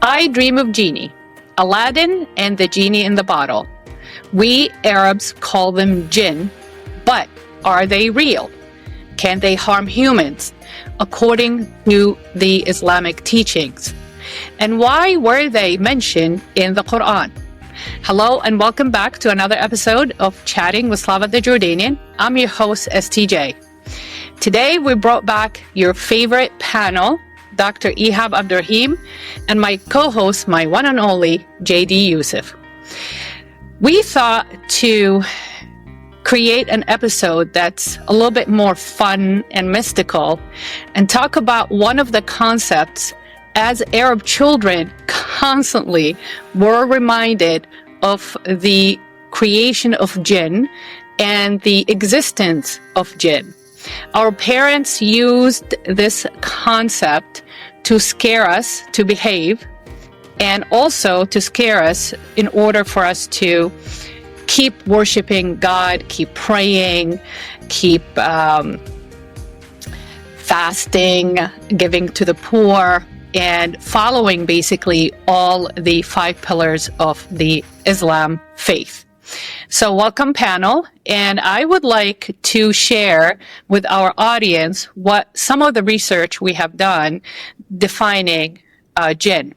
I dream of Genie, Aladdin and the genie in the bottle. We Arabs call them Jinn, but are they real? Can they harm humans, according to the Islamic teachings? And why were they mentioned in the Quran? Hello and welcome back to another episode of Chatting with Slava the Jordanian. I'm your host, STJ. Today we brought back your favorite panel, Dr. Ihab Abdurrahim, and my co-host, my one and only, JD Yusef. We thought to create an episode that's a little bit more fun and mystical and talk about one of the concepts as Arab children constantly were reminded of the creation of Jinn and the existence of Jinn. Our parents used this concept to scare us to behave and also to scare us in order for us to keep worshiping God, keep praying, keep fasting, giving to the poor, and following basically all the 5 pillars of the Islam faith. So welcome panel, and I would like to share with our audience what some of the research we have done defining Jinn.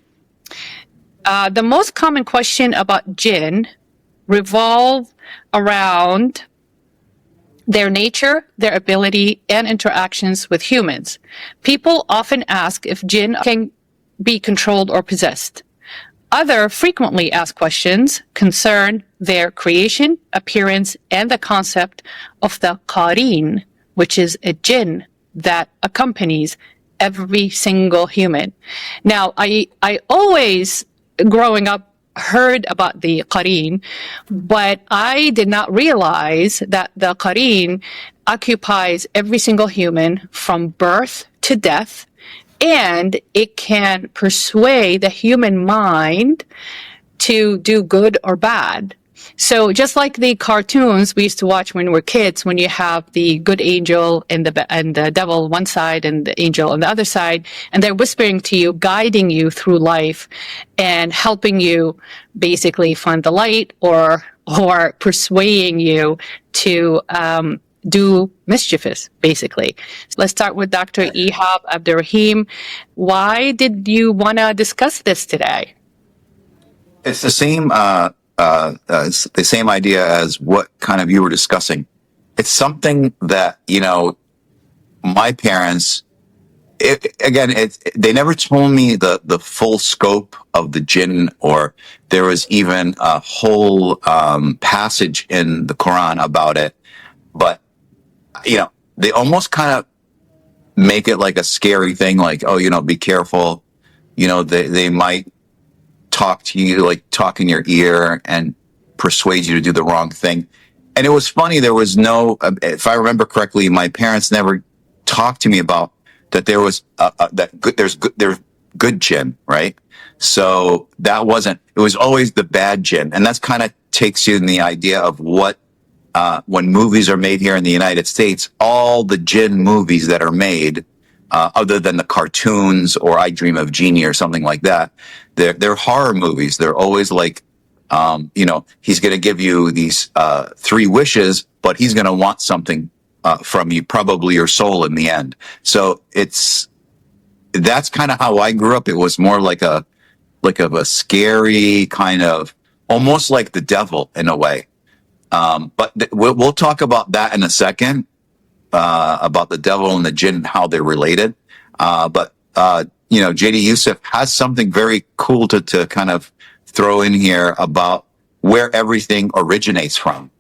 The most common question about Jinn revolve around their nature, their ability, and interactions with humans. People often ask if Jinn can be controlled or possessed. Other frequently asked questions concern their creation, appearance, and the concept of the Qareen, which is a Jinn that accompanies every single human. Now, I always, growing up, heard about the Qareen, but I did not realize that the Qareen occupies every single human from birth to death, and it can persuade the human mind to do good or bad. So just like the cartoons we used to watch when we were kids, when you have the good angel and the devil one side and the angel on the other side, and they're whispering to you, guiding you through life and helping you basically find the light or persuading you to do mischievous, basically. Let's start with Dr. Ihab Abdurrahim. Why did you want to discuss this today? It's the same. It's the same idea as what kind of you were discussing. It's something that, my parents, they never told me the full scope of the Jinn, or there was even a whole passage in the Quran about it. But, they almost kind of make it like a scary thing, like, oh, be careful. They might talk to you, like talk in your ear and persuade you to do the wrong thing. And it was funny, there was no, if I remember correctly, my parents never talked to me about that there was there's good Jinn, right? So that wasn't, it was always the bad Jinn. And that's kind of takes you in the idea of what, when movies are made here in the United States, all the Jinn movies that are made, other than the cartoons or I Dream of Jeannie or something like that, they're horror movies. They're always like, he's going to give you these 3 wishes, but he's going to want something from you, probably your soul in the end. So that's kind of how I grew up. It was more like a scary kind of, almost like the devil in a way. But we'll talk about that in a second. About the devil and the Jinn and how they're related. But JD Yusef has something very cool to kind of throw in here about where everything originates from.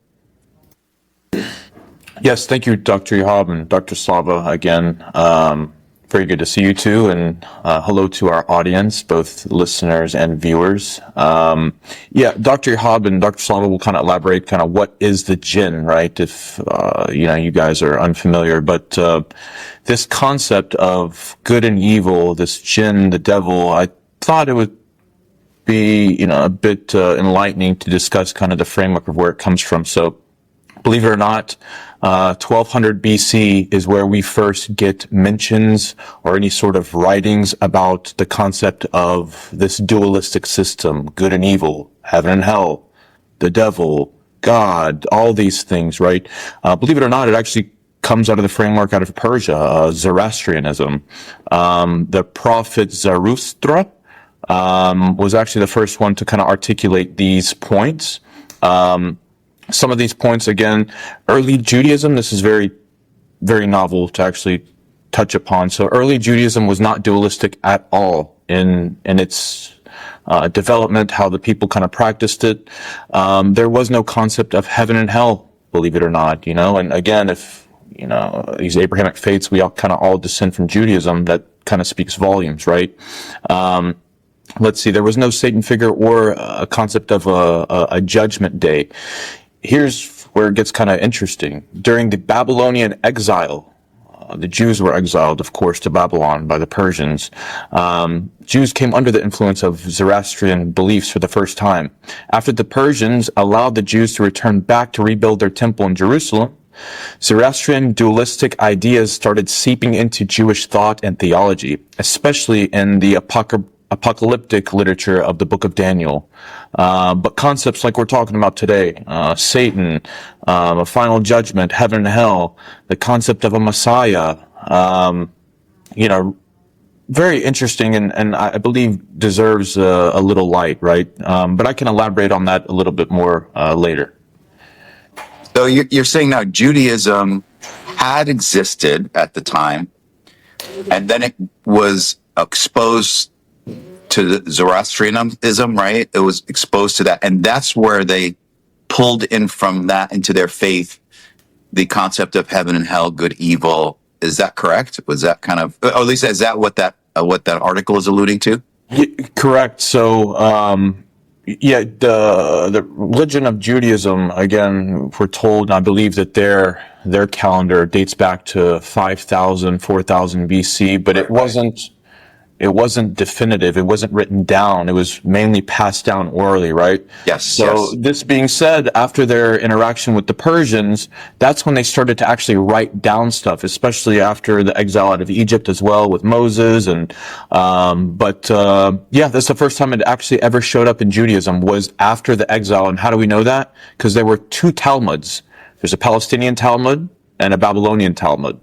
Yes, thank you, Dr. Ihab and Dr. Slava again. Very good to see you too, and hello to our audience, both listeners and viewers. Dr. Ihab and Dr. Slava will kind of elaborate kind of what is the Jinn, right? If you guys are unfamiliar, but this concept of good and evil, this Jinn, the devil, I thought it would be a bit enlightening to discuss kind of the framework of where it comes from. So believe it or not, 1200 BC is where we first get mentions or any sort of writings about the concept of this dualistic system, good and evil, heaven and hell, the devil, God, all these things, right? Believe it or not, it actually comes out of the framework out of Persia, Zoroastrianism. The prophet Zarathustra was actually the first one to kind of articulate these points. Some of these points, again, early Judaism, this is very, very novel to actually touch upon. So early Judaism was not dualistic at all in its development, how the people kind of practiced it. There was no concept of heaven and hell, believe it or not, and again, if, these Abrahamic faiths, we all kind of all descend from Judaism, that kind of speaks volumes, right? Let's see, there was no Satan figure or a concept of a judgment day. Here's where it gets kind of interesting. During the Babylonian exile, the Jews were exiled, of course, to Babylon by the Persians. Jews came under the influence of Zoroastrian beliefs for the first time. After the Persians allowed the Jews to return back to rebuild their temple in Jerusalem, Zoroastrian dualistic ideas started seeping into Jewish thought and theology, especially in the apocalyptic literature of the book of Daniel. But concepts like we're talking about today, Satan, a final judgment, heaven and hell, the concept of a Messiah, very interesting and I believe deserves a little light, right? But I can elaborate on that a little bit more later. So you're saying now Judaism had existed at the time, and then it was exposed to the Zoroastrianism, right? It was exposed to that, and that's where they pulled in from that into their faith the concept of heaven and hell, good, evil. Is that correct? Was that kind of, or at least is that what that article is alluding to? Yeah, correct. So, the religion of Judaism, again, we're told, I believe that their calendar dates back to 5,000, 4,000 BC, but it wasn't definitive. It wasn't written down. It was mainly passed down orally, right? Yes. So this being said, after their interaction with the Persians, that's when they started to actually write down stuff, especially after the exile out of Egypt as well with Moses. And, that's the first time it actually ever showed up in Judaism was after the exile. And how do we know that? Because there were two Talmuds. There's a Palestinian Talmud and a Babylonian Talmud.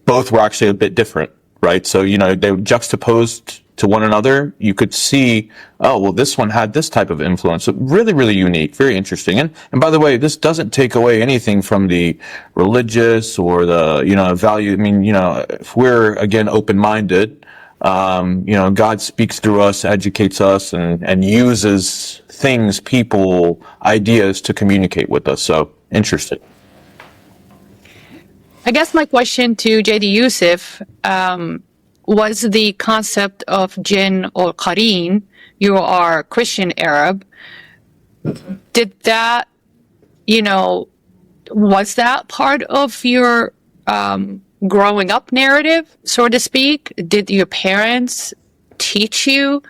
Both were actually a bit different. Right. So, they were juxtaposed to one another. You could see, this one had this type of influence. So really, really unique, very interesting. And by the way, this doesn't take away anything from the religious or the, value. I mean, if we're, again, open-minded, God speaks through us, educates us, and uses things, people, ideas to communicate with us. So interesting. I guess my question to JD Yusef was the concept of Jinn or Qareen. You are Christian Arab. Did that, was that part of your growing up narrative, so to speak? Did your parents teach you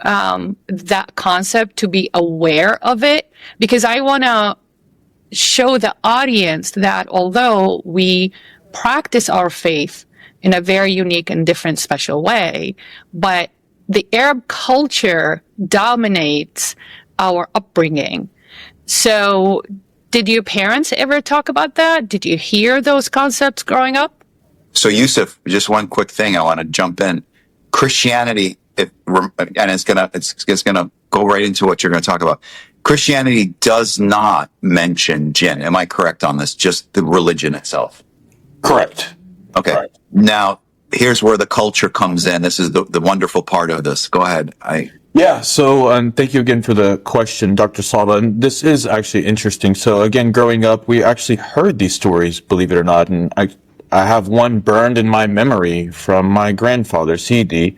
that concept to be aware of it? Because I want to show the audience that although we practice our faith in a very unique and different special way, but the Arab culture dominates our upbringing. So did your parents ever talk about that? Did you hear those concepts growing up? So Yusef, just one quick thing I want to jump in. Christianity, and it's gonna go right into what you're going to talk about. Christianity does not mention jinn. Am I correct on this? Just the religion itself. Correct. Okay. Correct. Now, here's where the culture comes in. This is the wonderful part of this. Go ahead. So thank you again for the question, Dr. Slava. And this is actually interesting. So again, growing up, we actually heard these stories, believe it or not. And I have one burned in my memory from my grandfather, CD,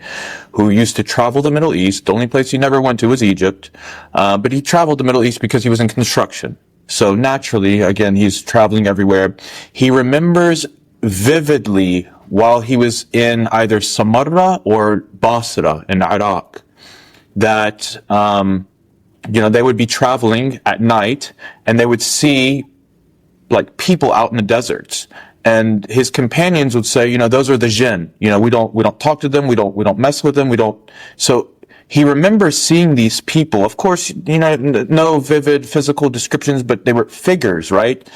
who used to travel the Middle East. The only place he never went to was Egypt. But he traveled the Middle East because he was in construction. So naturally, again, he's traveling everywhere. He remembers vividly while he was in either Samarra or Basra in Iraq that, they would be traveling at night and they would see like people out in the deserts. And his companions would say, those are the Jinn. We don't talk to them. We don't mess with them. So he remembers seeing these people. Of course, no vivid physical descriptions, but they were figures, right?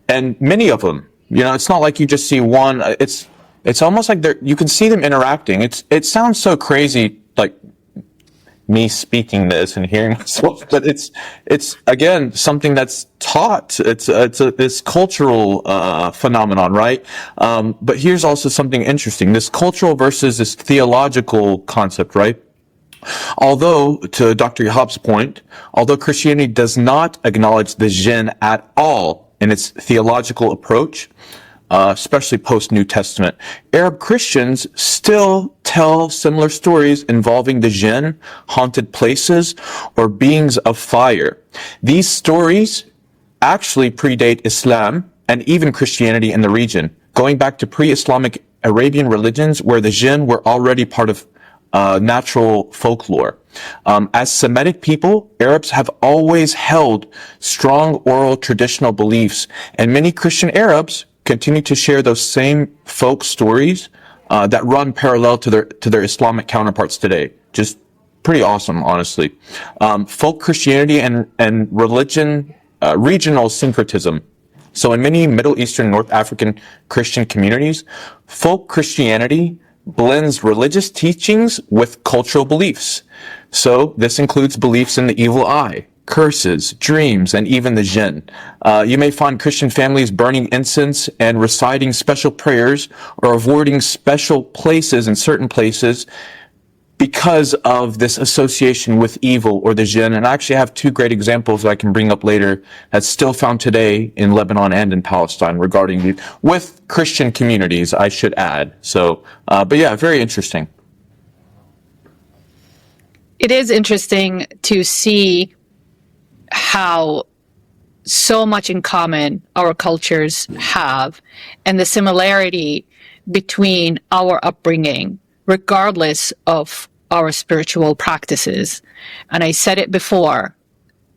And many of them, it's not like you just see one. It's almost like you can see them interacting. It sounds so crazy, like me speaking this and hearing myself, but it's again something that's taught. It's this cultural phenomenon, right? But here's also something interesting: this cultural versus this theological concept, right? Although, to Dr. Ihab's point, although Christianity does not acknowledge the Jinn at all in its theological approach, especially post-New Testament, Arab Christians still tell similar stories involving the Jinn, haunted places, or beings of fire. These stories actually predate Islam and even Christianity in the region, going back to pre-Islamic Arabian religions where the Jinn were already part of natural folklore. As Semitic people, Arabs have always held strong oral traditional beliefs, and many Christian Arabs continue to share those same folk stories that run parallel to their Islamic counterparts today. Just pretty awesome, honestly. Folk Christianity and religion, regional syncretism. So in many Middle Eastern, North African Christian communities, folk Christianity blends religious teachings with cultural beliefs. So this includes beliefs in the evil eye, curses, dreams, and even the Jinn. You may find Christian families burning incense and reciting special prayers or avoiding special places in certain places because of this association with evil or the Jinn. And I actually have two great examples that I can bring up later that's still found today in Lebanon and in Palestine regarding with Christian communities, I should add. So, but yeah, very interesting. It is interesting to see how so much in common our cultures have, and the similarity between our upbringing, regardless of our spiritual practices. And I said it before,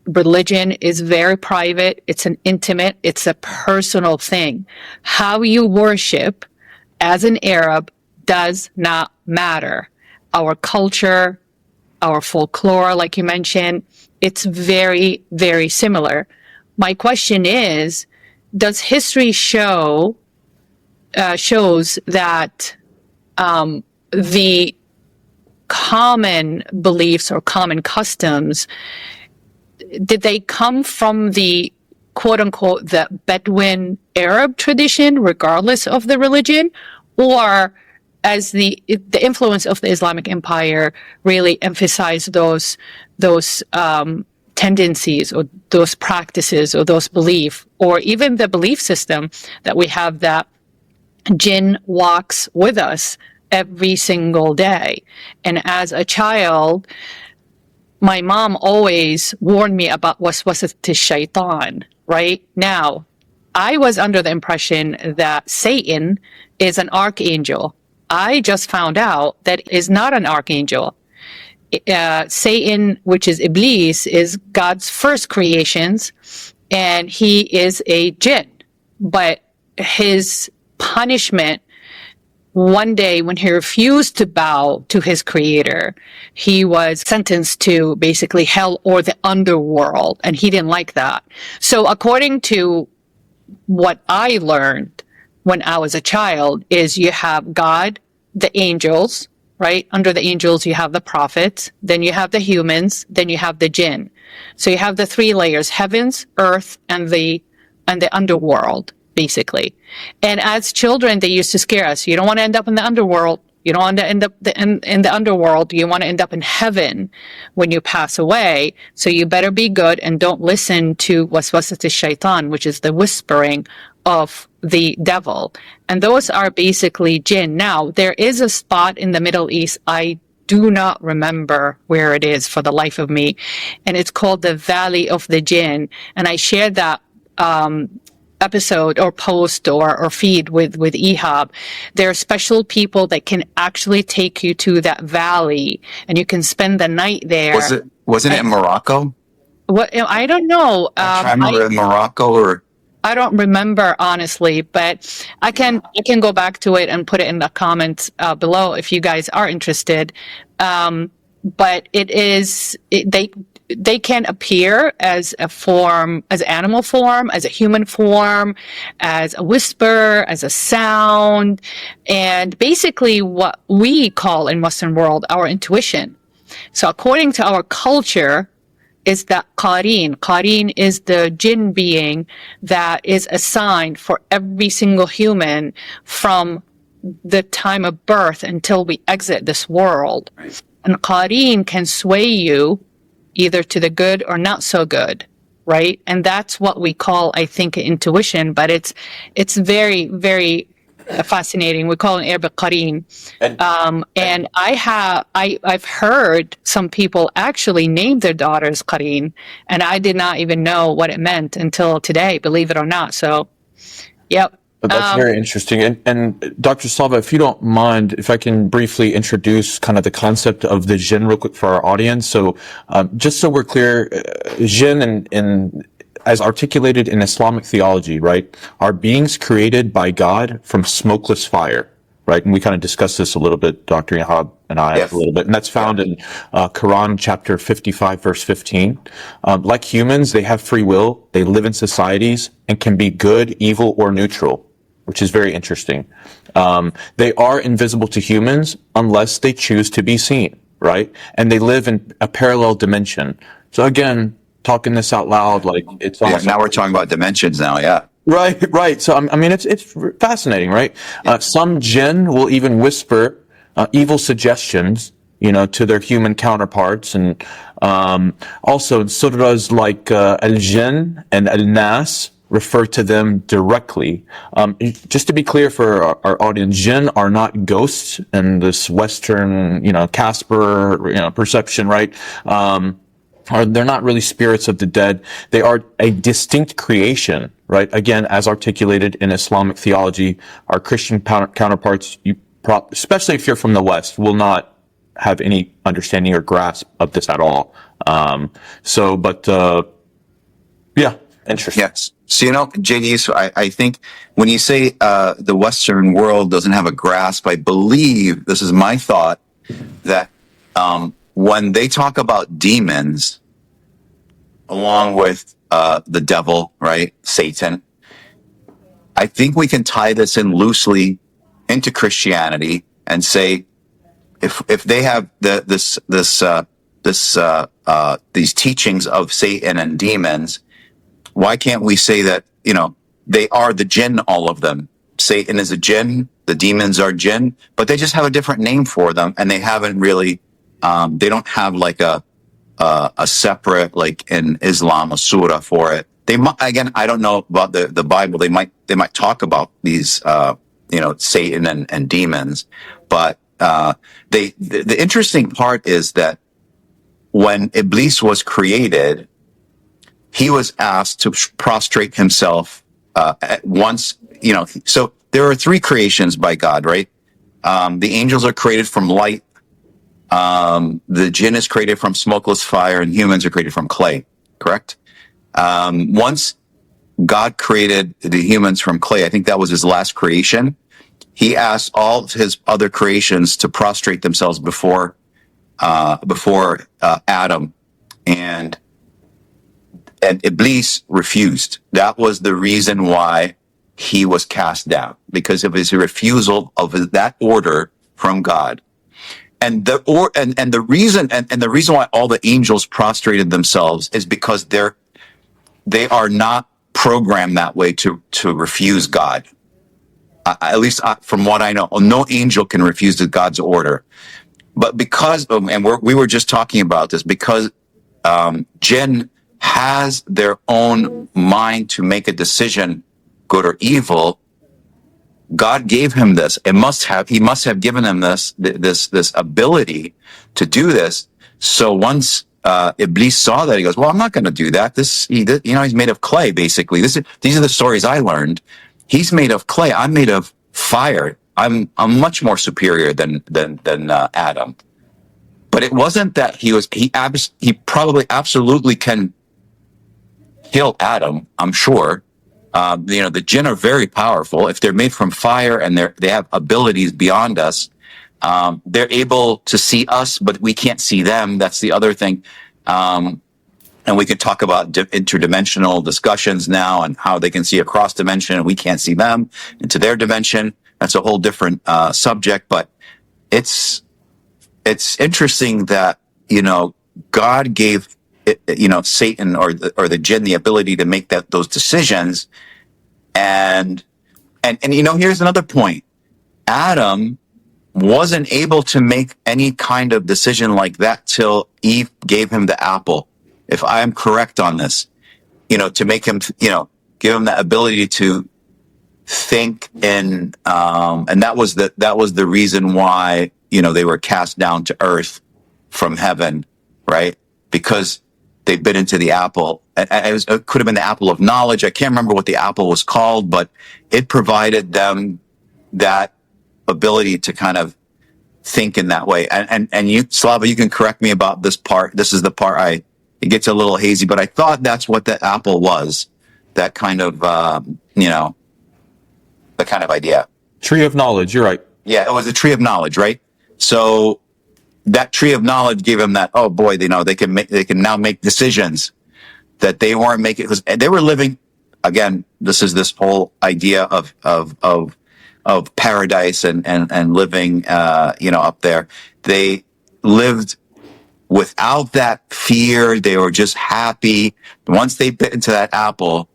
religion is very private. It's an intimate, it's a personal thing. How you worship as an Arab does not matter. Our culture, our folklore, like you mentioned, it's very, very similar. My question is, does history shows that the common beliefs or common customs, did they come from the quote unquote the Bedouin Arab tradition, regardless of the religion, or as the influence of the Islamic Empire really emphasized those tendencies or those practices or those beliefs, or even the belief system that we have that Jinn walks with us every single day. And as a child, my mom always warned me about waswas shaitan, right? Now, I was under the impression that Satan is an archangel. I just found out that is not an archangel. Satan, which is Iblis, is God's first creations, and he is a jinn. But his punishment, one day when he refused to bow to his creator, he was sentenced to basically hell or the underworld, and he didn't like that. So according to what I learned when I was a child is you have God, the angels, right? Under the angels, you have the prophets, then you have the humans, then you have the jinn. So you have the three layers: heavens, earth, and the underworld, basically. And as children, they used to scare us. You don't want to end up in the underworld. You don't want to end up in the underworld. You want to end up in heaven when you pass away. So you better be good and don't listen to waswasat shaitan, which is the whispering of the devil. And those are basically jinn. Now, there is a spot in the Middle East, I do not remember where it is for the life of me, and it's called the Valley of the Jinn. And I shared that episode or post or feed with Ihab. There are special people that can actually take you to that valley, and you can spend the night there. Wasn't it in Morocco? What, I don't know. I remember in Morocco or I don't remember honestly, but I can go back to it and put it in the comments below if you guys are interested. But they can appear as a form, as animal form, as a human form, as a whisper, as a sound, and basically what we call in Western world our intuition. So according to our culture, is that Qareen. Qareen is the jinn being that is assigned for every single human from the time of birth until we exit this world. Right. And Qareen can sway you either to the good or not so good, right? And that's what we call, I think, intuition, but it's very, very fascinating. We call it Arabic Qareen. And I've heard some people actually name their daughters Qareen, and I did not even know what it meant until today, believe it or not. So, yep. But that's very interesting. And Dr. Slava, if you don't mind, if I can briefly introduce kind of the concept of the jinn real quick for our audience. So just so we're clear, jinn as articulated in Islamic theology, right, are beings created by God from smokeless fire, right? And we kind of discussed this a little bit, Dr. Ihab and I, Yes. a little bit. And that's found in Quran chapter 55, verse 15. Like humans, they have free will. They live in societies and can be good, evil, or neutral, which is very interesting. They are invisible to humans unless they choose to be seen, right? And they live in a parallel dimension. So again, talking this out loud, like it's awesome. Yeah, now we're talking about dimensions now, yeah. Right. So, I mean, it's fascinating, right? Some jinn will even whisper evil suggestions, to their human counterparts. And also in surahs like Al-Jinn and Al-Nas refer to them directly. Just to be clear for our audience, jinn are not ghosts in this Western, Casper, perception, right? They're not really spirits of the dead. They are a distinct creation, right? Again, as articulated in Islamic theology, our Christian counterparts, especially if you're from the West, will not have any understanding or grasp of this at all. Yeah, interesting. Yes. So, JD, I think when you say the Western world doesn't have a grasp, I believe, this is my thought, that when they talk about demons, along with the devil, right, Satan, I think we can tie this in loosely into Christianity and say, if they have these teachings of Satan and demons, why can't we say that they are the jinn, all of them? Satan is a jinn, the demons are jinn, but they just have a different name for them, and they haven't really. They don't have like a separate, like in Islam, a surah for it. They might, again, I don't know about the Bible. They might talk about these, Satan and demons, but the interesting part is that when Iblis was created, he was asked to prostrate himself at once. So there are three creations by God, right? The angels are created from light. The jinn is created from smokeless fire, and humans are created from clay, correct? Once God created the humans from clay, I think that was his last creation, he asked all his other creations to prostrate themselves before Adam, and Iblis refused. That was the reason why he was cast down, because of his refusal of that order from God. And the reason why all the angels prostrated themselves is because they are not programmed that way to refuse God. At least from what I know, no angel can refuse God's order. But because, we were just talking about this, because jinn has their own mind to make a decision, good or evil. God gave him this. He must have given him this ability to do this. So once Iblis saw that, he goes, "Well, I'm not going to do that. He's made of clay, basically. These are the stories I learned. He's made of clay. I'm made of fire. I'm much more superior than Adam." But it wasn't that he probably absolutely can kill Adam, I'm sure. The jinn are very powerful. If they're made from fire and they have abilities beyond us, they're able to see us, but we can't see them. That's the other thing. And we can talk about interdimensional discussions now and how they can see across dimension and we can't see them into their dimension. That's a whole different subject, but it's interesting that, God gave, Satan or the jinn the ability to make those decisions. And here's another point. Adam wasn't able to make any kind of decision like that till Eve gave him the apple. If I am correct on this, to make him, give him the ability to think and that was the reason why, they were cast down to earth from heaven, right? Because they bit into the apple. And it could have been the apple of knowledge. I can't remember what the apple was called, but it provided them that ability to kind of think in that way. And you, Slava, you can correct me about this part. This is the part it gets a little hazy, but I thought that's what the apple was. That kind of, the kind of idea. Tree of knowledge. You're right. Yeah, it was a tree of knowledge, right? So that tree of knowledge gave them that. Oh boy, they can now make decisions that they weren't making because they were living. Again, this is this whole idea of paradise and living, up there. They lived without that fear. They were just happy. Once they bit into that apple,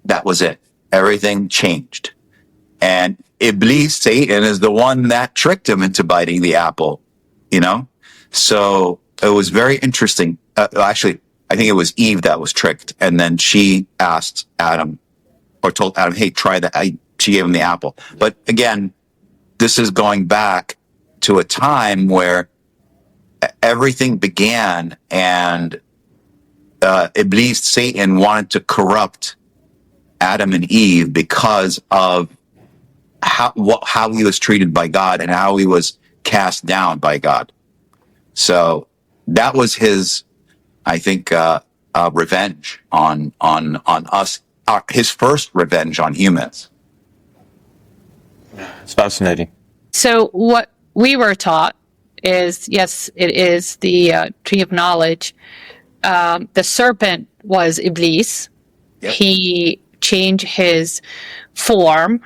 that was it. Everything changed. And Iblis, Satan, is the one that tricked him into biting the apple, So it was very interesting. Actually, I think it was Eve that was tricked. And then she asked Adam or told Adam, hey, try that. She gave him the apple. But again, this is going back to a time where everything began and Iblis, Satan, wanted to corrupt Adam and Eve because of how he was treated by God and how he was cast down by God. So that was his, I think, revenge on us, his first revenge on humans. It's fascinating. So what we were taught is, yes, it is the tree of knowledge. The serpent was Iblis. Yep. He changed his form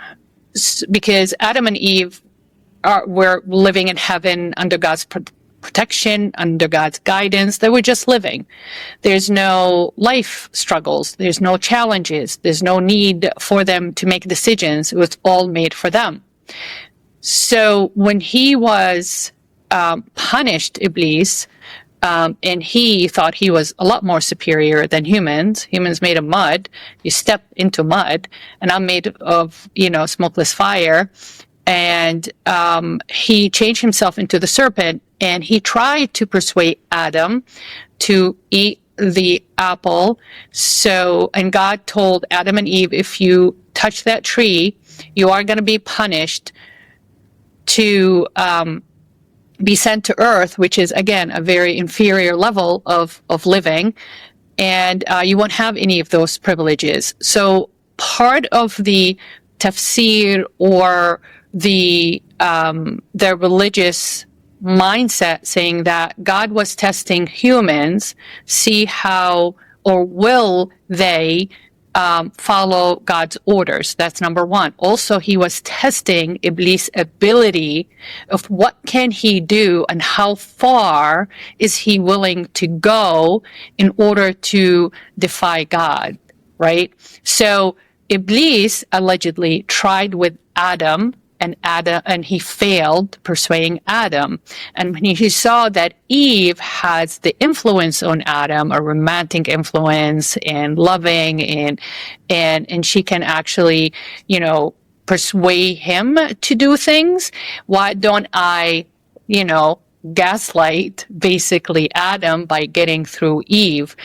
because Adam and Eve were living in heaven under God's protection, under God's guidance. They were just living. There's no life struggles. There's no challenges. There's no need for them to make decisions. It was all made for them. So when he was punished, Iblis, and he thought he was a lot more superior than humans. Humans made of mud. You step into mud, and I'm made of, smokeless fire. And he changed himself into the serpent, and he tried to persuade Adam to eat the apple. And God told Adam and Eve, if you touch that tree, you are going to be punished to be sent to earth, which is, again, a very inferior level of living, and you won't have any of those privileges. So part of the tafsir or their religious mindset saying that God was testing humans, see how or will they follow God's orders. That's number one. Also, he was testing Iblis' ability of what can he do and how far is he willing to go in order to defy God, right? So Iblis allegedly tried with Adam, and he failed persuading Adam. And when he saw that Eve has the influence on Adam, a romantic influence and loving, and she can actually, persuade him to do things, why don't I, gaslight basically Adam by getting through Eve?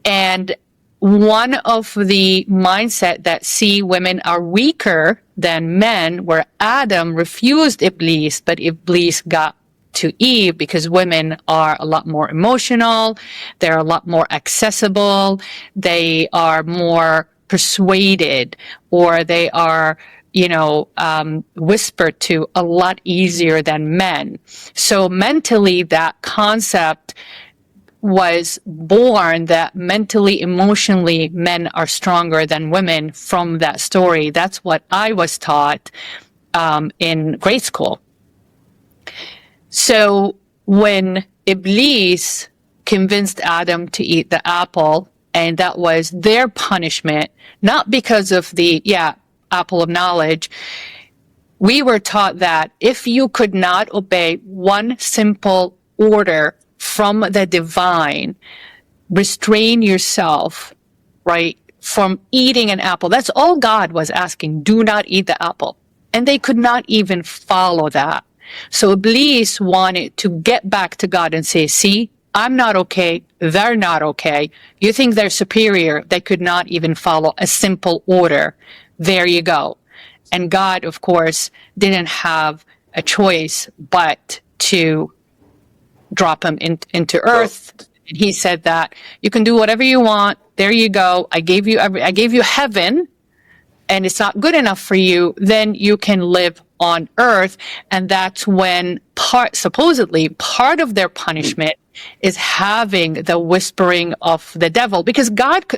And one of the mindset that see women are weaker than men, where Adam refused Iblis, but Iblis got to Eve because women are a lot more emotional, they're a lot more accessible, they are more persuaded, or they are, whispered to a lot easier than men. So mentally, that concept was born that mentally, emotionally, men are stronger than women from that story. That's what I was taught in grade school. So when Iblis convinced Adam to eat the apple, and that was their punishment, not because of the, apple of knowledge, we were taught that if you could not obey one simple order from the divine, restrain yourself, right, from eating an apple. That's all God was asking. Do not eat the apple. And they could not even follow that. So Iblis wanted to get back to God and say, see, I'm not okay. They're not okay. You think they're superior. They could not even follow a simple order. There you go. And God, of course, didn't have a choice but to drop him into earth. And he said that you can do whatever you want. There you go. I gave you heaven, and it's not good enough for you. Then you can live on earth. And that's when supposedly part of their punishment is having the whispering of the devil, because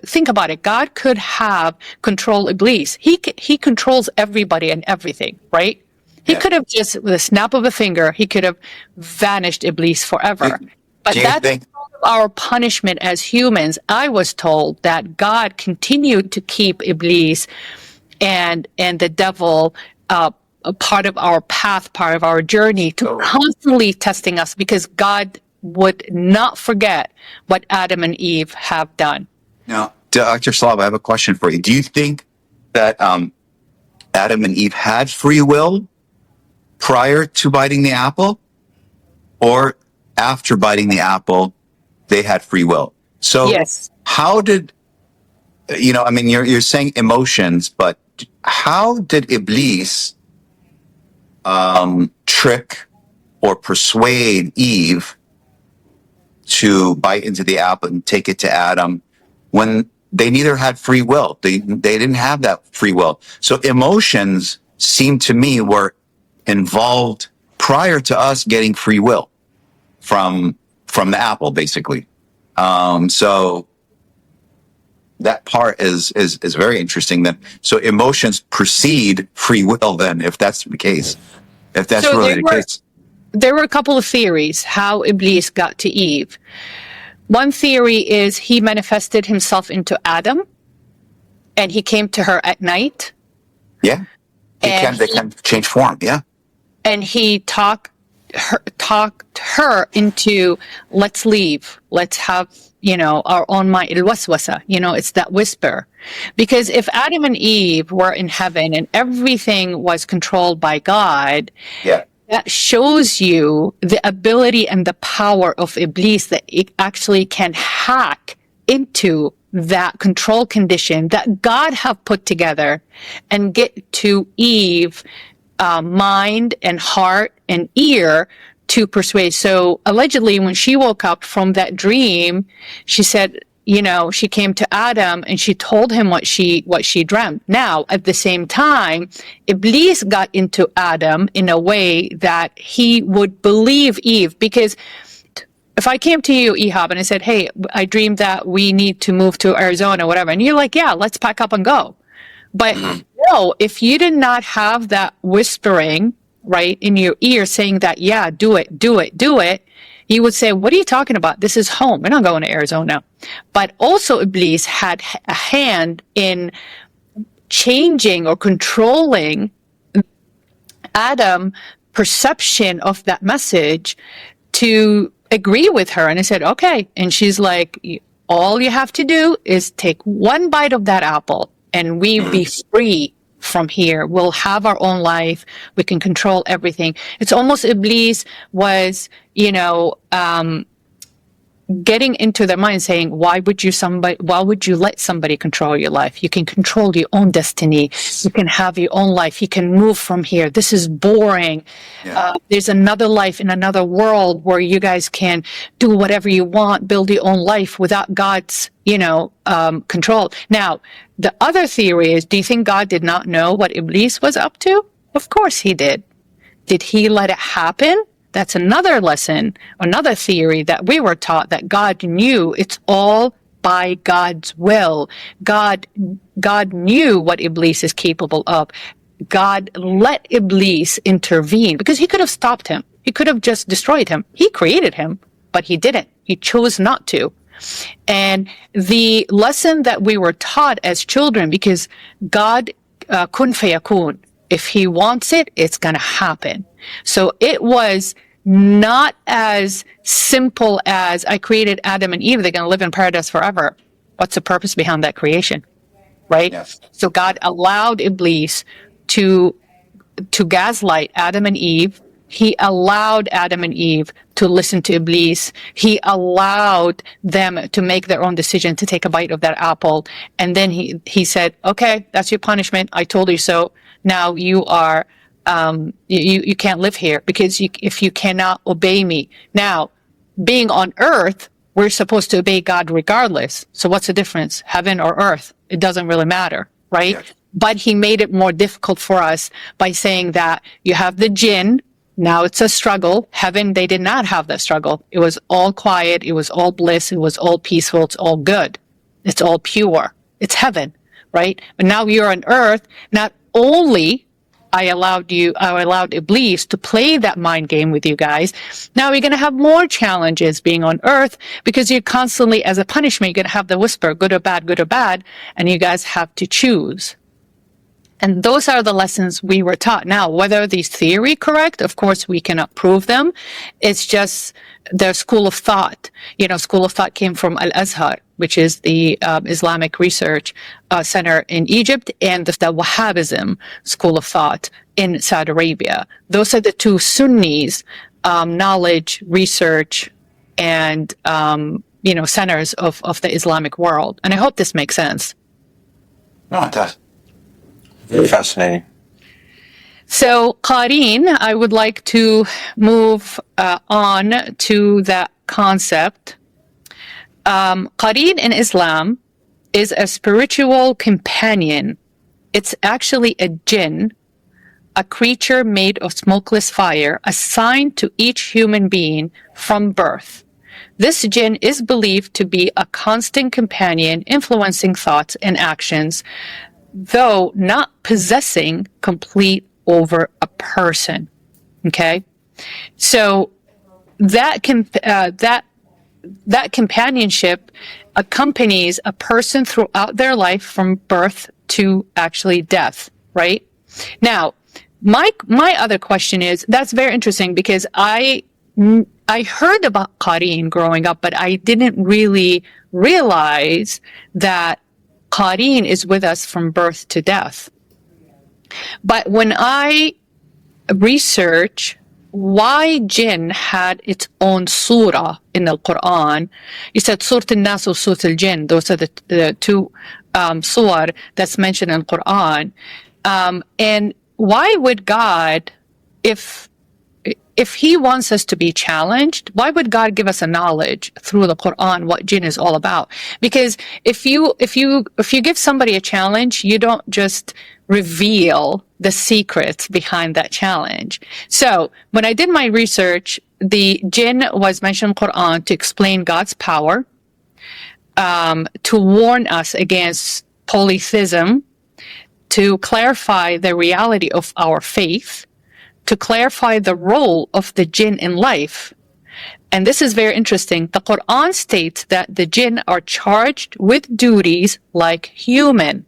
think about it, God could have control Iblis. He controls everybody and everything, right? He could have just, with a snap of a finger, he could have vanished Iblis forever. But that's our punishment as humans. I was told that God continued to keep Iblis and the devil a part of our path, part of our journey, to constantly testing us, because God would not forget what Adam and Eve have done. Now, Dr. Slava, I have a question for you. Do you think that Adam and Eve had free will prior to biting the apple, or after biting the apple, they had free will? So yes. How did, you're saying emotions, but how did Iblis trick or persuade Eve to bite into the apple and take it to Adam when they neither had free will? They didn't have that free will. So emotions seem to me were involved prior to us getting free will from the apple, basically. So that part is very interesting then. So emotions precede free will then, if that's the case. If that's really the case. There were a couple of theories how Iblis got to Eve. One theory is he manifested himself into Adam, and he came to her at night. Yeah. They can change form, yeah. And he talked her into, let's leave. Let's have, our own mind. Al-waswasa, it's that whisper. Because if Adam and Eve were in heaven and everything was controlled by God, that shows you the ability and the power of Iblis, that it actually can hack into that control condition that God have put together and get to Eve, mind and heart and ear to persuade. So allegedly, when she woke up from that dream, she said, she came to Adam and she told him what she dreamt. Now, at the same time, Iblis got into Adam in a way that he would believe Eve. Because if I came to you, Ihab, and I said, hey, I dreamed that we need to move to Arizona, whatever, and you're like, yeah, let's pack up and go. But no, if you did not have that whispering, right, in your ear saying that, yeah, do it, you would say, what are you talking about? This is home. We're not going to Arizona. But also Iblis had a hand in changing or controlling Adam's perception of that message to agree with her. And I said, okay. And she's like, all you have to do is take one bite of that apple and we be free from here. We'll have our own life. We can control everything. It's almost Iblis was, getting into their mind saying, why would you let somebody control your life? You can control your own destiny. You can have your own life. You can move from here. This is boring. Yeah. There's another life in another world where you guys can do whatever you want, build your own life without God's, control. Now, the other theory is, do you think God did not know what Iblis was up to? Of course he did. Did he let it happen? That's another lesson, another theory that we were taught, that God knew. It's all by God's will. God knew what Iblis is capable of. God let Iblis intervene because he could have stopped him. He could have just destroyed him. He created him, but he didn't. He chose not to. And the lesson that we were taught as children, because God, kun fayakun, if he wants it, it's going to happen. So it was not as simple as, I created Adam and Eve, they're going to live in paradise forever. What's the purpose behind that creation? Right? Yes. So God allowed Iblis to gaslight Adam and Eve. He allowed Adam and Eve to listen to Iblis. He allowed them to make their own decision to take a bite of that apple. And then he said, okay, that's your punishment. I told you so. Now you are, you can't live here because if you cannot obey me. Now, being on earth, we're supposed to obey God regardless. So what's the difference? Heaven or earth? It doesn't really matter, right? Yes. But he made it more difficult for us by saying that you have the jinn. Now it's a struggle. Heaven, they did not have that struggle. It was all quiet. It was all bliss. It was all peaceful. It's all good. It's all pure. It's heaven, right? But now you're on earth. Not only I allowed Iblis to play that mind game with you guys. Now you're going to have more challenges being on earth because you're constantly, as a punishment, you're going to have the whisper, good or bad, and you guys have to choose. And those are the lessons we were taught. Now, whether these theory correct, of course, we cannot prove them. It's just their school of thought. School of thought came from Al-Azhar, which is the Islamic research center in Egypt, and the Wahhabism school of thought in Saudi Arabia. Those are the two Sunnis, knowledge, research, and, centers of the Islamic world. And I hope this makes sense. No, it does. Very fascinating. So, Qareen, I would like to move on to that concept. Qareen in Islam is a spiritual companion. It's actually a jinn, a creature made of smokeless fire, assigned to each human being from birth. This jinn is believed to be a constant companion, influencing thoughts and actions, though not possessing complete over a person. Okay? So that companionship accompanies a person throughout their life from birth to actually death, right? Now, my other question is, that's very interesting because I heard about Qareen growing up, but I didn't really realize that Qareen is with us from birth to death. But when I research why jinn had its own surah in the Quran, you said Surah Al-Nas or Surah Al-Jinn, those are the two surah that's mentioned in the Quran. And why would God, if he wants us to be challenged, why would God give us a knowledge through the Quran what jinn is all about? Because if you give somebody a challenge, you don't just reveal the secrets behind that challenge. So when I did my research, the jinn was mentioned in the Quran to explain God's power, to warn us against polytheism, to clarify the reality of our faith, to clarify the role of the jinn in life. And this is very interesting. The Quran states that the jinn are charged with duties like human,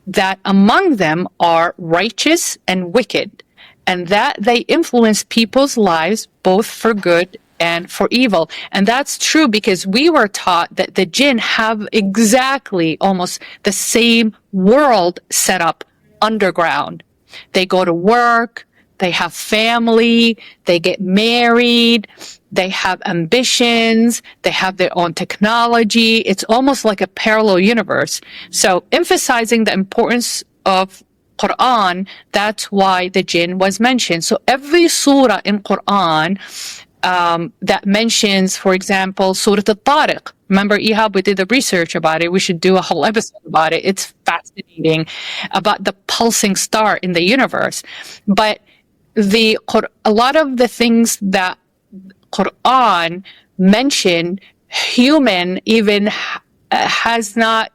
that among them are righteous and wicked, and that they influence people's lives both for good and for evil. And that's true because we were taught that the jinn have exactly almost the same world set up underground. They go to work, they have family, they get married, they have ambitions, they have their own technology. It's almost like a parallel universe. So emphasizing the importance of Quran, that's why the jinn was mentioned. So every surah in Quran that mentions, for example, Surah Al-Tariq. Remember, Ihab, we did the research about it. We should do a whole episode about it. It's fascinating about the pulsing star in the universe. But a lot of the things that Quran mentioned, human even has not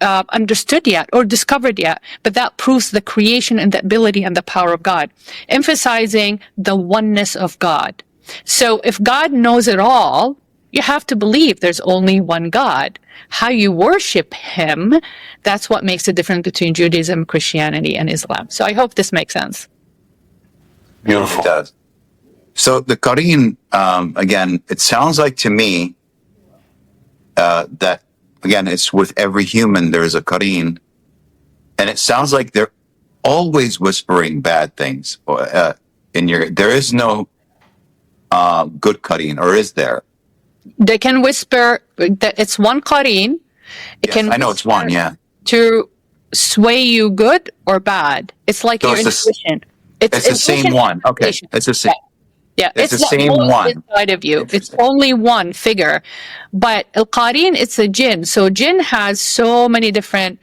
understood yet or discovered yet, but that proves the creation and the ability and the power of God, emphasizing the oneness of God. So if God knows it all, you have to believe there's only one God. How you worship him, that's what makes the difference between Judaism, Christianity, and Islam. So I hope this makes sense. Beautiful. It does. So the Qareen, again, it sounds like to me that, again, it's with every human there's a Qareen, and it sounds like they're always whispering bad things in your. There is no good Qareen, or is there? They can whisper that it's one Qareen. I know it's one, yeah. To sway you good or bad. It's like your intuition. It's the same one. Okay. It's the same. Yeah, it's the same one inside of you. It's only one figure. But Al-Qareen, it's a jinn. So jinn has so many different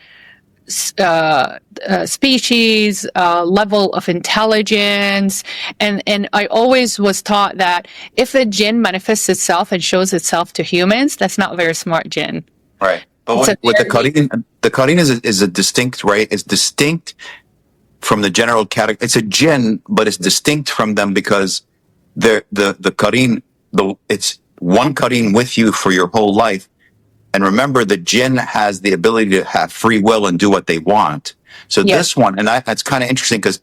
species, level of intelligence. And I always was taught that if a jinn manifests itself and shows itself to humans, that's not a very smart jinn. Right. But with the Qareen is a distinct, right? It's distinct from the general category. It's a jinn, but it's distinct from them because the Qareen, it's one Qareen with you for your whole life. And remember, the jinn has the ability to have free will and do what they want. So this one, and that's kind of interesting because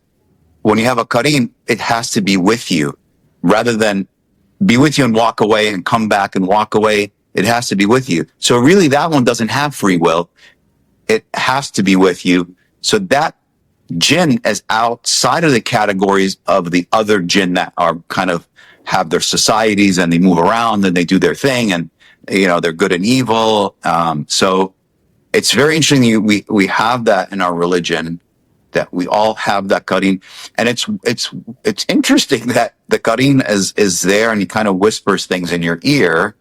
when you have a Qareen, it has to be with you rather than be with you and walk away and come back and walk away. It has to be with you. So really that one doesn't have free will. It has to be with you. So that jinn is outside of the categories of the other jinn that are kind of have their societies and they move around and they do their thing and, you know, they're good and evil. So it's very interesting. We have that in our religion, that we all have that Qareen. And it's interesting that the Qareen is there and he kind of whispers things in your ear.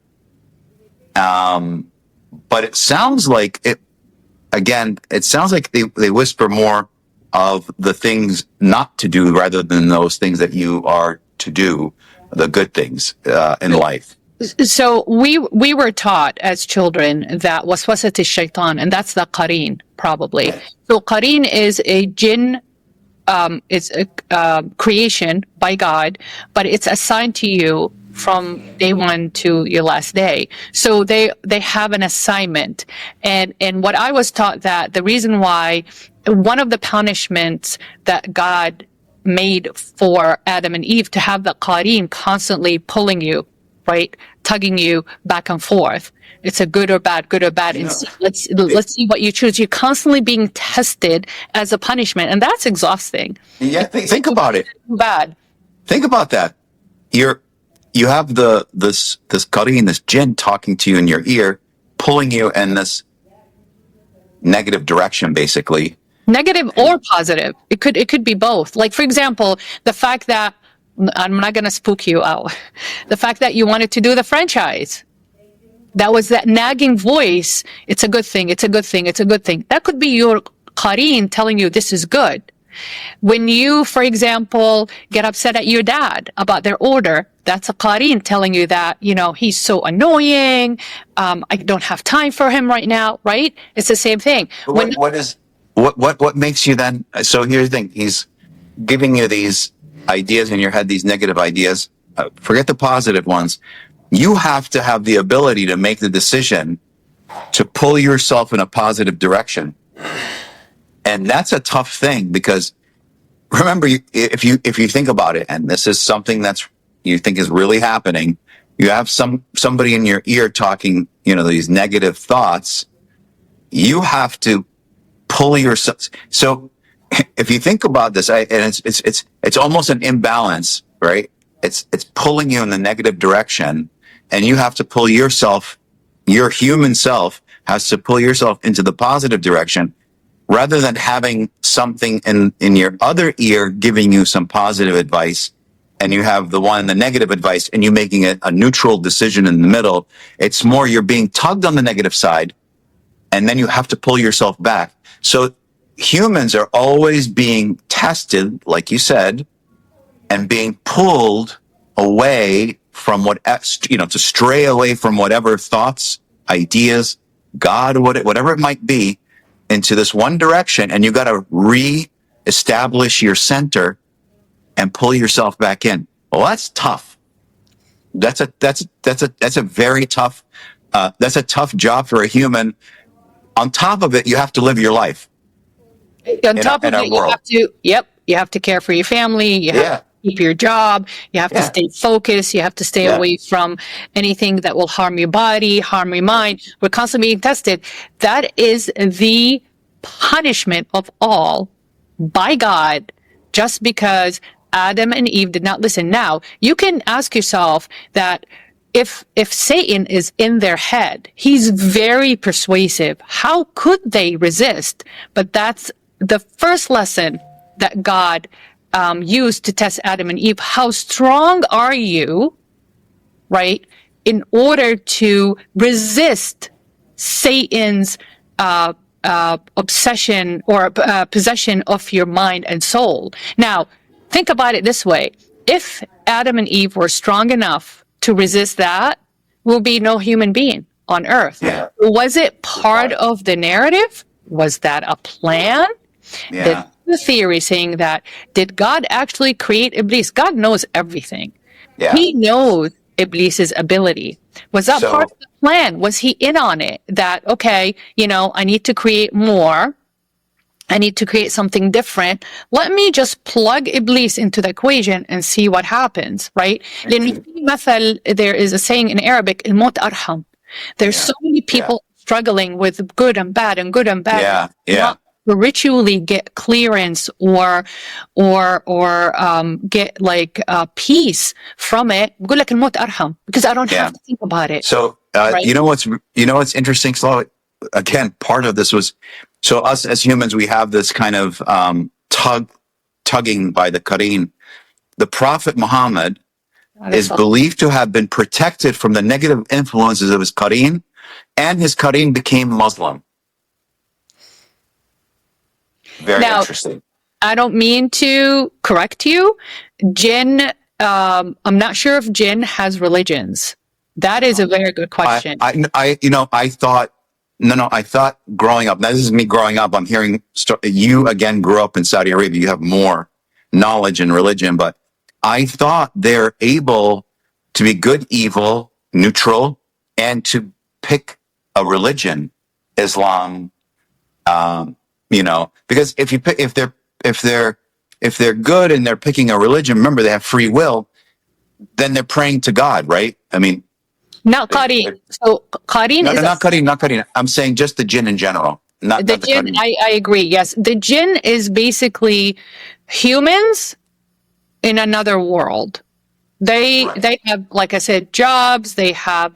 But it sounds like it sounds like they whisper more of the things not to do rather than those things that you are to do, the good things in life. So we were taught as children that waswasat ash-shaytan, and that's the Qareen, probably. So Qareen is a jinn, it's a creation by God, but it's assigned to you from day one to your last day. So they have an assignment. And what I was taught, that the reason why one of the punishments that God made for Adam and Eve to have the Qareen constantly pulling you, right? Tugging you back and forth. It's a good or bad. And let's see what you choose. You're constantly being tested as a punishment. And that's exhausting. Yeah. Think about it. Bad. Think about that. You have this Qareen, this jinn talking to you in your ear, pulling you in this negative direction, basically. Negative or positive. It could be both. Like, for example, the fact that, I'm not going to spook you out, the fact that you wanted to do the franchise, that was that nagging voice. It's a good thing. It's a good thing. It's a good thing. That could be your Qareen telling you this is good. When you, for example, get upset at your dad about their order, that's a Qareen telling you that, you know, he's so annoying. I don't have time for him right now. Right? It's the same thing. What makes you then? So here's the thing. He's giving you these ideas in your head, these negative ideas. Forget the positive ones. You have to have the ability to make the decision to pull yourself in a positive direction. And that's a tough thing because remember, if you think about it, and this is something that's you think is really happening, you have somebody in your ear talking, you know, these negative thoughts. You have to pull yourself. So if you think about this, and it's almost an imbalance, right? It's pulling you in the negative direction, and you have to pull yourself, your human self has to pull yourself into the positive direction, rather than having something in your other ear giving you some positive advice, and you have the one, the negative advice, and you making it a neutral decision in the middle. It's more you're being tugged on the negative side, and then you have to pull yourself back. So humans are always being tested, like you said, and being pulled away from to stray away from whatever thoughts, ideas, God, whatever it might be, into this one direction. And you got to re-establish your center and pull yourself back in. Well, that's tough. That's a very tough, that's a tough job for a human. On top of it, you have to live your life. On top of it, you have to care for your family. You have to keep your job. You have to stay focused. You have to stay away from anything that will harm your body, harm your mind. We're constantly being tested. That is the punishment of all by God, just because Adam and Eve did not listen. Now, you can ask yourself that if Satan is in their head, he's very persuasive. How could they resist? But that's the first lesson that God used to test Adam and Eve. How strong are you, right, in order to resist Satan's obsession or possession of your mind and soul? Now, think about it this way. If Adam and Eve were strong enough to resist that, will be no human being on earth. Yeah. Was it part of the narrative? Was that a plan? Yeah. The theory saying that, did God actually create Iblis? God knows everything. Yeah. He knows Iblis's ability. Was that part of the plan? Was he in on it? That, okay, I need to create more. I need to create something different. Let me just plug Iblis into the equation and see what happens, right? There is a saying in Arabic, الموت أرحم. There's so many people struggling with good and bad and good and bad. Not ritually get clearance or get like peace from it. بقول لك الموت أرحم, because I don't have to think about it. So right? you know what's interesting, Slava? Again, part of this was, so us as humans, we have this kind of tugging by the Qareen. The Prophet Muhammad is believed to have been protected from the negative influences of his Qareen, and his Qareen became Muslim. Very interesting. I don't mean to correct you. Jinn, I'm not sure if Jinn has religions. That is a very good question. I thought growing up, now this is me growing up, I'm hearing, you again grew up in Saudi Arabia, you have more knowledge in religion, but I thought they're able to be good, evil, neutral, and to pick a religion, Islam, because if they're good and they're picking a religion, remember they have free will, then they're praying to God, right? I mean, not Qareen. So Qareen is not Qareen. I'm saying just the Jinn in general. Not the Jinn. I agree. Yes, the Jinn is basically humans in another world. They have, like I said, jobs. They have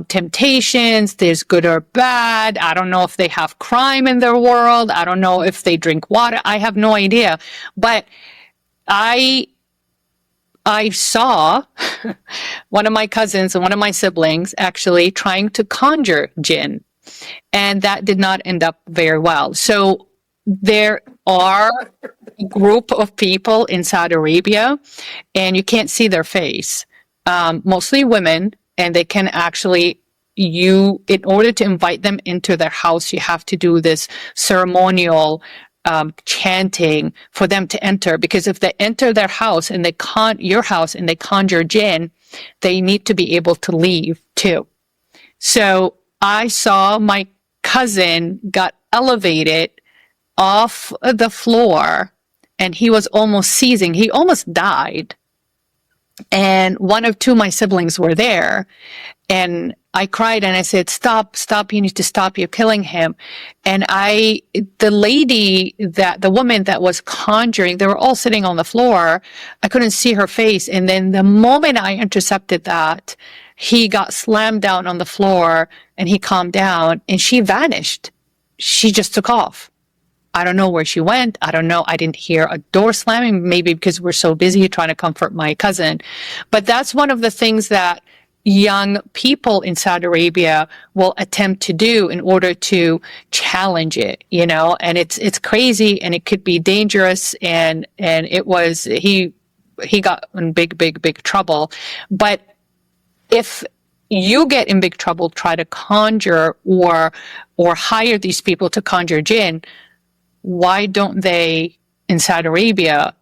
temptations. There's good or bad. I don't know if they have crime in their world. I don't know if they drink water. I have no idea. But I saw one of my cousins and one of my siblings actually trying to conjure Jinn, and that did not end up very well. So there are a group of people in Saudi Arabia, and you can't see their face, mostly women, and they can actually, in order to invite them into their house, you have to do this ceremonial chanting for them to enter, because if they enter their house and your house and they conjure Jinn, they need to be able to leave too. So I saw my cousin got elevated off the floor and he was almost seizing. He almost died. And one of two of my siblings were there. And I cried and I said, stop, you need to stop, you're killing him. And the woman that was conjuring, they were all sitting on the floor. I couldn't see her face. And then the moment I intercepted that, he got slammed down on the floor and he calmed down and she vanished. She just took off. I don't know where she went. I don't know. I didn't hear a door slamming, maybe because we're so busy trying to comfort my cousin. But that's one of the things that young people in Saudi Arabia will attempt to do in order to challenge it, and it's crazy and it could be dangerous. And it was, he got in big trouble. But if you get in big trouble, try to conjure or hire these people to conjure jinn, why don't they in Saudi Arabia,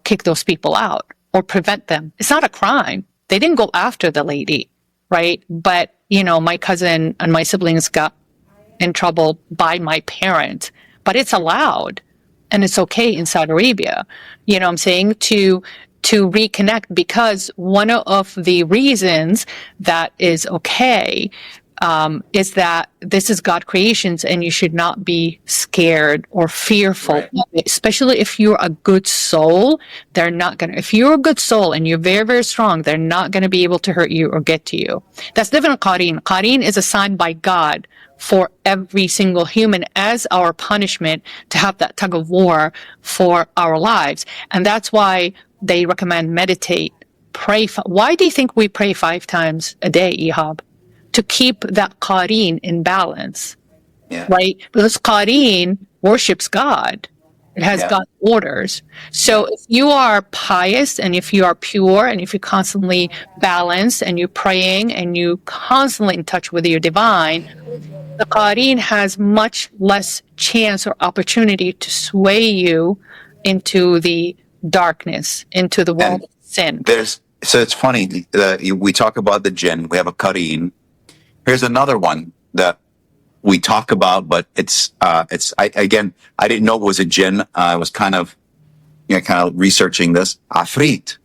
kick those people out or prevent them? It's not a crime. They didn't go after the lady, right? But, my cousin and my siblings got in trouble by my parents, but it's allowed and it's okay in Saudi Arabia, I'm saying, to reconnect, because one of the reasons that is okay is that this is God creations and you should not be scared or fearful, right. Especially if you're a good soul. If you're a good soul and you're very, very strong, they're not going to be able to hurt you or get to you. That's different. Qareen is assigned by God for every single human as our punishment to have that tug of war for our lives. And that's why they recommend meditate, pray. Why do you think we pray 5 times a day, Ihab? To keep that Qareen in balance, right? Because Qareen worships God. It has God's orders. So if you are pious and if you are pure and if you're constantly balanced and you're praying and you constantly in touch with your divine, the Qareen has much less chance or opportunity to sway you into the darkness, into the world of sin. So it's funny, we talk about the jinn, we have a Qareen. Here's another one that we talk about, but I didn't know it was a jinn. I was kind of researching this. Afrit.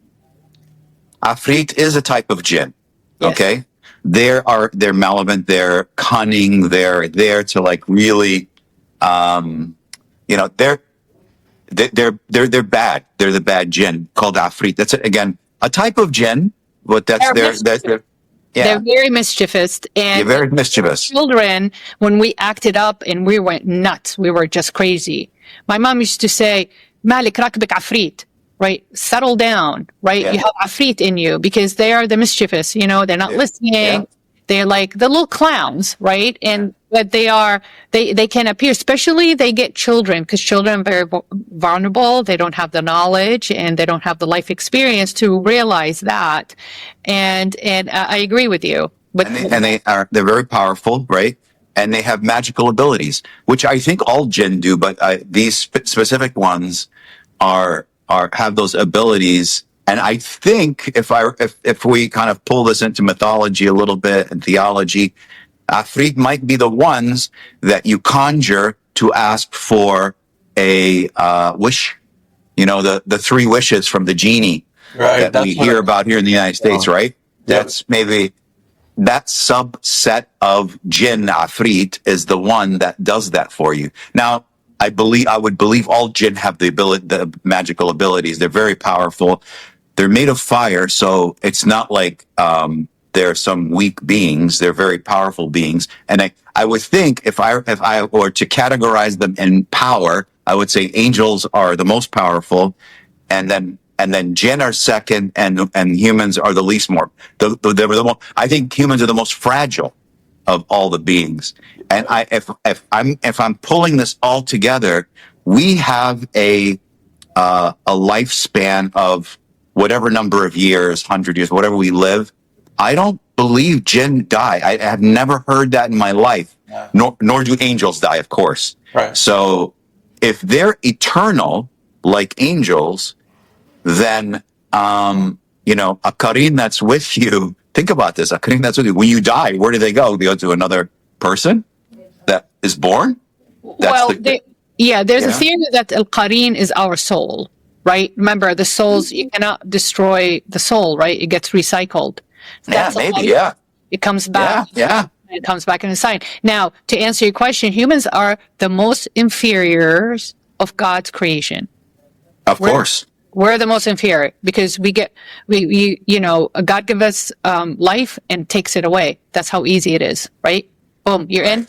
Afrit is a type of jinn. Yes. Okay. They're malevolent. They're cunning. They're there to really, they're bad. They're the bad jinn called Afrit. That's again a type of jinn, but they're very mischievous. And they're very mischievous. Children, when we acted up and we went nuts, we were just crazy. My mom used to say, Malik rakbik afrit, right? Settle down, right? Yeah. You have afrit in you, because they are the mischievous, they're not listening. Yeah. They're like the little clowns, right? But they can appear, especially they get children, because children are very vulnerable. They don't have the knowledge and they don't have the life experience to realize that. And I agree with you. But they're very powerful, right? And they have magical abilities, which I think all jinn do, but these specific ones have those abilities. And I think if we kind of pull this into mythology a little bit and theology, Afrit might be the ones that you conjure to ask for a wish. The 3 wishes from the genie that we hear about here in the United States, right? Yeah. That's maybe that subset of jinn, Afrit, is the one that does that for you. Now, I would believe all jinn have the magical abilities. They're very powerful. They're made of fire, so it's not like they're some weak beings. They're very powerful beings. And I would think if I were to categorize them in power, I would say angels are the most powerful, and then jinn are second, and humans are the least more. I think humans are the most fragile of all the beings. And if I'm pulling this all together, we have a lifespan of whatever number of years, 100 years, whatever we live. I don't believe jinn die. I have never heard that in my life. Yeah. Nor do angels die, of course. Right. So if they're eternal, like angels, then, a Qareen that's with you, think about this, a Qareen that's with you, when you die, where do they go? They go to another person that is born? There's a theory that Qareen is our soul. Right? Remember, the souls, you cannot destroy the soul, right? It gets recycled. So maybe. It comes back. Yeah. It comes back in a sign. Now, to answer your question, humans are the most inferiors of God's creation. Of course. We're the most inferior because we God gives us life and takes it away. That's how easy it is, right? Boom, you're in,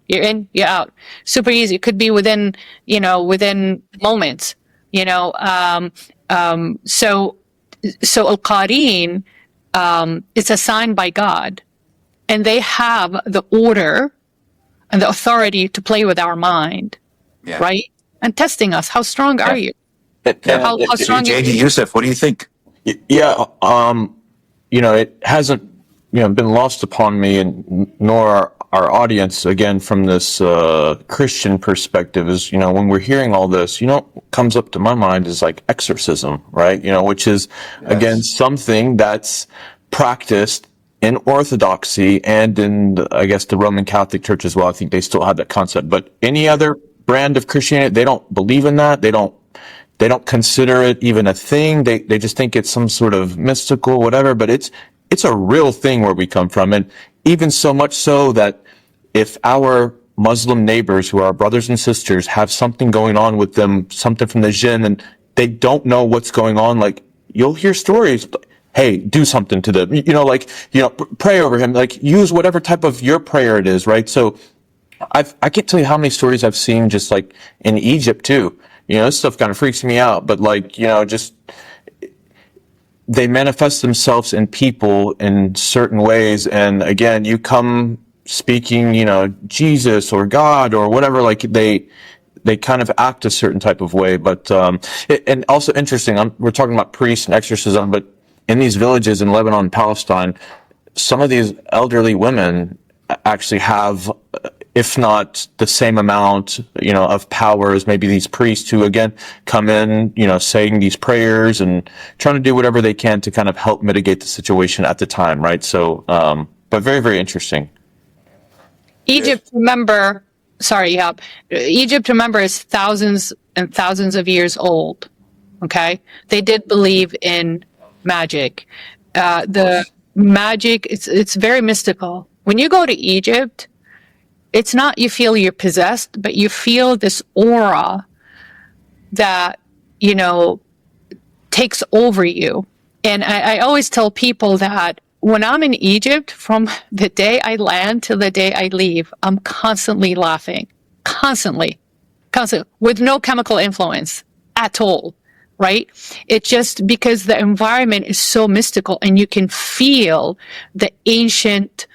you're in, you're out. Super easy. It could be within moments, So Al-Qareen, it's assigned by God, and they have the order and the authority to play with our mind, right? And testing us. How strong are you? How strong JD Yusef, what do you think? Yeah, it hasn't, been lost upon me, and nor our audience, again, from this Christian perspective, is, when we're hearing all this, what comes up to my mind is like exorcism, right? Which is, again, something that's practiced in Orthodoxy and in, I guess, the Roman Catholic Church as well. I think they still have that concept. But any other brand of Christianity, they don't believe in that. They don't consider it even a thing. They just think it's some sort of mystical, whatever, but it's a real thing where we come from. And even so much so that if our Muslim neighbors, who are our brothers and sisters, have something going on with them, something from the Jinn, and they don't know what's going on, like, you'll hear stories, hey, do something to them, pray over him, like, use whatever type of your prayer it is, right? So I can't tell you how many stories I've seen just like in Egypt too. This stuff kind of freaks me out, but just they manifest themselves in people in certain ways. And again, you come speaking, Jesus or God or whatever, like they kind of act a certain type of way. But, and also interesting, we're talking about priests and exorcism, but in these villages in Lebanon and Palestine, some of these elderly women actually have, if not the same amount, of power as maybe these priests who, again, come in, saying these prayers and trying to do whatever they can to kind of help mitigate the situation at the time, right? So, but very, very interesting. Egypt, remember, is thousands and thousands of years old, okay? They did believe in magic. The magic, it's very mystical. When you go to Egypt, it's not you feel you're possessed, but you feel this aura that, takes over you. And I always tell people that when I'm in Egypt, from the day I land till the day I leave, I'm constantly laughing, constantly, with no chemical influence at all, right? It's just because the environment is so mystical and you can feel the ancient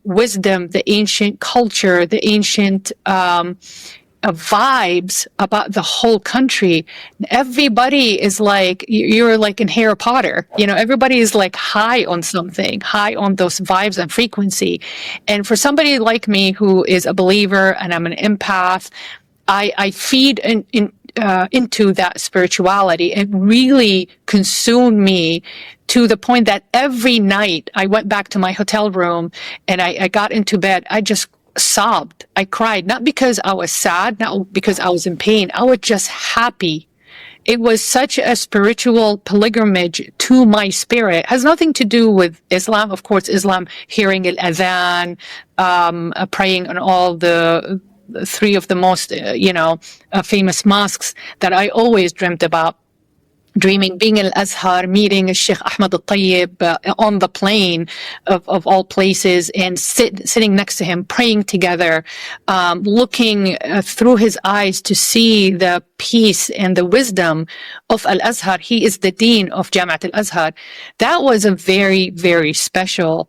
wisdom, the ancient culture, the ancient vibes about the whole country. Everybody is like, you're like in Harry Potter, everybody is like high on something, high on those vibes and frequency. And for somebody like me who is a believer and I'm an empath, I feed into that spirituality. It really consumed me to the point that every night I went back to my hotel room and I got into bed. I just sobbed. I cried, not because I was sad, not because I was in pain. I was just happy. It was such a spiritual pilgrimage to my spirit. It has nothing to do with Islam. Of course, Islam, hearing al-adhan, praying on all the three of the most, famous mosques that I always dreamt about. Dreaming, being in Al-Azhar, meeting Sheikh Ahmed al-Tayyib on the plane of all places, and sitting next to him, praying together, looking through his eyes to see the peace and the wisdom of Al-Azhar. He is the dean of Jamiat Al-Azhar. That was a very, very special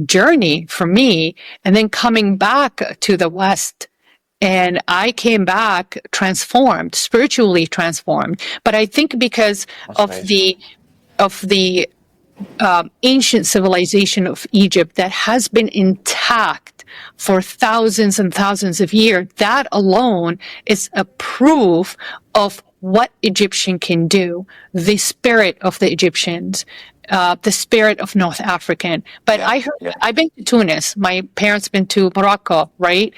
journey for me. And then coming back to the West, and I came back transformed, spiritually transformed. But I think because of the ancient civilization of Egypt that has been intact for thousands and thousands of years, that alone is a proof of what Egyptian can do, the spirit of the Egyptians, the spirit of North African. But I've been to Tunis. My parents been to Morocco, right?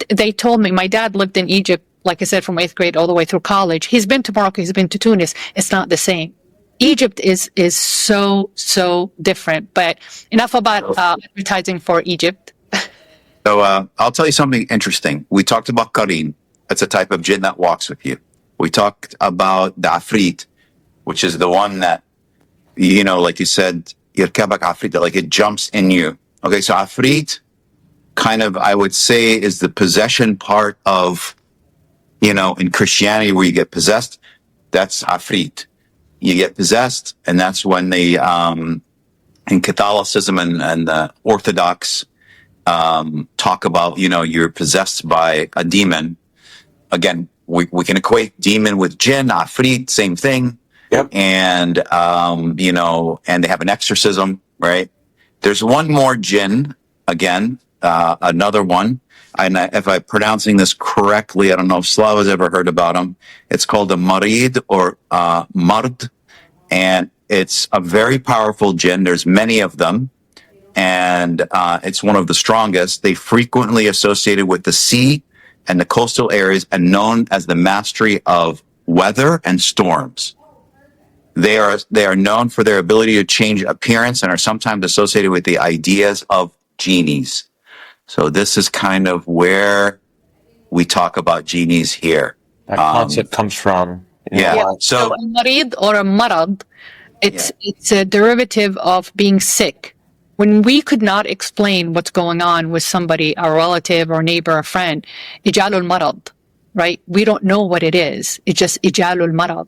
They told me, my dad lived in Egypt, like I said, from 8th grade all the way through college. He's been to Morocco, he's been to Tunis. It's not the same. Egypt is so different. But enough about advertising for Egypt. So I'll tell you something interesting. We talked about Qareen. That's a type of jinn that walks with you. We talked about the Afrit, which is the one that, like you said, Yirkabak Afrit, like it jumps in you. Okay, so Afrit kind of, I would say, is the possession part of, in Christianity where you get possessed. That's Afrit. You get possessed, and that's when they, in Catholicism and the Orthodox, talk about, you're possessed by a demon. Again, we can equate demon with jinn, afrit, same thing. Yep. And, and they have an exorcism, right? There's one more jinn, again, another one. And if I'm pronouncing this correctly, I don't know if Slava's ever heard about him. It's called a marid or mard. And it's a very powerful jinn. There's many of them. And it's one of the strongest. They frequently associated with the sea and the coastal areas and known as the mastery of weather and storms. They are known for their ability to change appearance and are sometimes associated with the ideas of Jeannies. So this is kind of where we talk about Jeannies here. That concept comes from. So a marid or a marad, it's a derivative of being sick. When we could not explain what's going on with somebody, a relative or neighbor or friend, ijalul marad, right? We don't know what it is. It's just ijalul marad.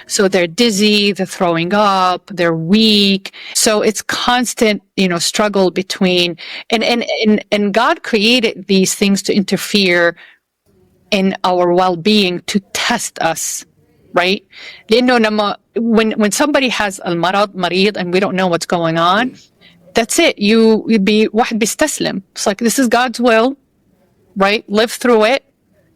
So they're dizzy, they're throwing up, they're weak. So it's constant, struggle between, and God created these things to interfere in our well-being, to test us, right? When somebody has al-marad, marid, and we don't know what's going on, that's it. You'd be واحد بيستسلم. It's like, this is God's will, right? Live through it.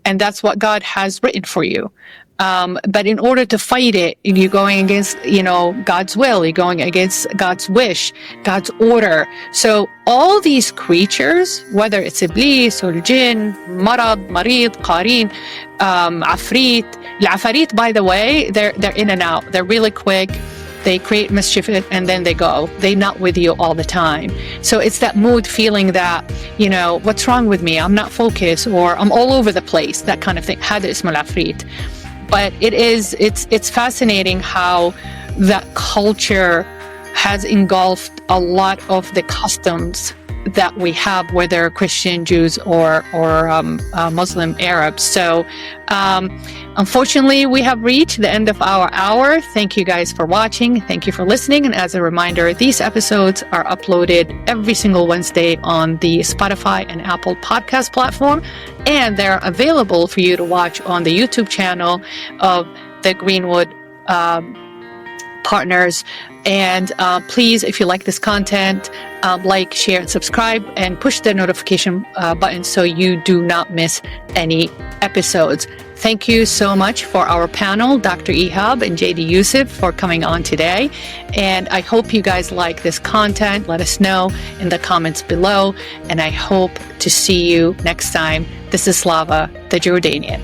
And that's what God has written for you. But in order to fight it, you're going against, God's will. You're going against God's wish, God's order. So all these creatures, whether it's Iblis or Jinn, Marad, Marid, Qareen, Afrit. Al-Afarit, by the way, they're in and out. They're really quick. They create mischief and then they go. They're not with you all the time. So it's that mood feeling that, what's wrong with me? I'm not focused, or I'm all over the place, that kind of thing. هذا اسمه العفريت. But it's fascinating how that culture has engulfed a lot of the customs that we have, whether Christian, Jews, or Muslim Arabs. So unfortunately, we have reached the end of our hour. Thank you guys for watching. Thank you for listening. And as a reminder, these episodes are uploaded every single Wednesday on the Spotify and Apple podcast platform. And they're available for you to watch on the YouTube channel of the Greenwood Partners. And please, if you like this content, like, share, and subscribe, and push the notification button so you do not miss any episodes. Thank you so much for our panel, Dr. Ihab and JD Yusef, for coming on today. And I hope you guys like this content. Let us know in the comments below. And I hope to see you next time. This is Slava, the Jordanian.